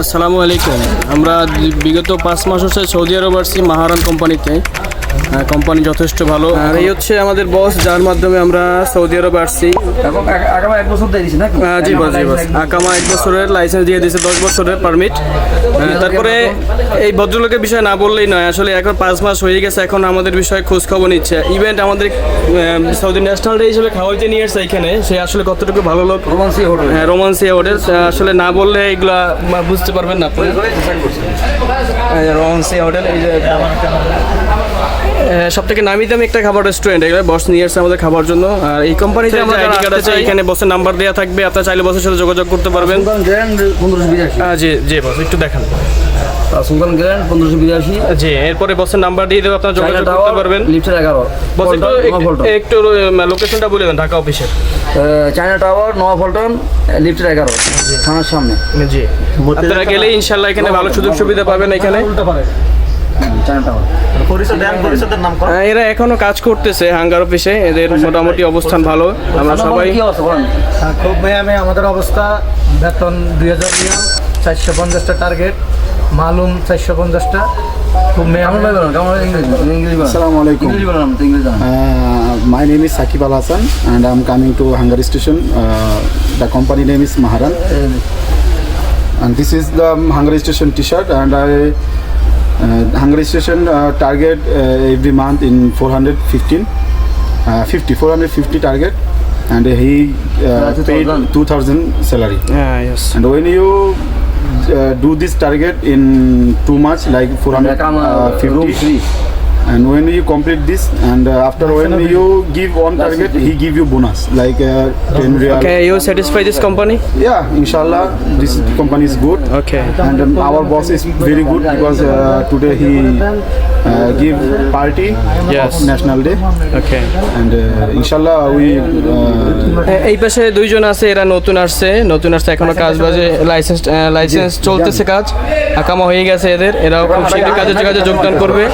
আসসালামু আলাইকুম। আমরা বিগত 5 মাস হচ্ছে সৌদি আরব আসছি মাহারান কোম্পানিতে। কোম্পানি যথেষ্ট ভালো। আর এই হচ্ছে আমাদের বস, যার মাধ্যমে আমরা সৌদি আরব আসছি। আগামী 1 বছর দিয়ে দিছি না? জি বস, আকামা 1 বছরের লাইসেন্স দিয়ে দিয়েছে, 10 বছরের পারমিট। তারপরে এই ভদ্রলোকের বিষয় না বললেই নয়, আসলে এখন 5 মাস হয়ে গেছে, এখন আমাদের বিষয়ে খোঁজ খবর নিচ্ছে। ইভেন্ট আমাদের সৌদি ন্যাশনাল ডে হিসেবে খাওয়াইতে নিয়ে এসছে এখানে। সে আসলে কতটুকু ভালো লোক। রোমান্সিয়া হোটেল আসলে না বললে এগুলা বুঝতে পারবেন না আপনি। রোমান্সিয়া হোটেল এই যে সব থেকে নামি দামি একটা খাবার রেস্টুরেন্ট, এগুলো বস নিয়ে আসছে আমাদের খাবার জন্য। আর এই কোম্পানিতে আমাদের আইডি কার্ড আছে, এখানে বসের নাম্বার দেওয়া থাকবে, আপনারা চাইলে বসের সাথে যোগাযোগ করতে পারবেন। জি জি বস, একটু দেখান। সুলতান গ্র্যান্ড 1582। জি, এরপরে বসের নাম্বার দিয়ে দেবো, আপনারা যোগাযোগ করতে পারবেন। লিফটের 11 বস একটু লোকেশনটা বলে দেন, ঢাকা অফিসের। চায়না টাওয়ার, নোয়া ফলটন, লিফটের 11 থানার সামনে। জি, আপনারা গেলে ইনশাল্লাহ এখানে ভালো সুযোগ সুবিধা পাবেন। এখানে এরা এখনো কাজ করতেছে হাঙ্গার অফিসে, এদের মোটামুটি অবস্থান ভালো। আমরা সবাই খুব মেয়ামে আমাদের অবস্থা। বেতন 2000 রিয়াল, 450টা টার্গেট, মালুম 450টা। খুব মেয়ামে। Assalamu alaikum. My name is Sakib Al Hassan and I'm coming to Hungary station. The company name is Maharan. And this is the Hungary station t-shirt, and Hungary station target every month in 450 target, and he paid 2000 salary. yes. And when you do this target in 2 months, like 450, and when you complete this, and after when you give one target, he give you bonus like 10 real. Okay, you satisfy this company? Yeah, inshallah, this company is good. Okay. And our boss is very good because today he give party Yes. of National Day. Okay. And inshallah we এই পাশে দুইজন আছে, এরা নতুন আসছে এখনো কাজ বাজে, লাইসেন্স চলতেছে, কাজ আকামা হয়ে গেছে এদের। এরাও খুব শীঘ্রই কাজে যোগদান করবে।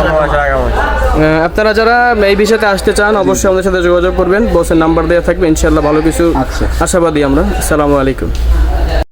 আপনারা যারা এই বিষয়তে আসতে চান অবশ্যই আমাদের সাথে যোগাযোগ করবেন, বসের নাম্বার দেওয়া থাকবে। ইনশাল্লাহ ভালো কিছু আশাবাদী আমরা। আসসালামু আলাইকুম।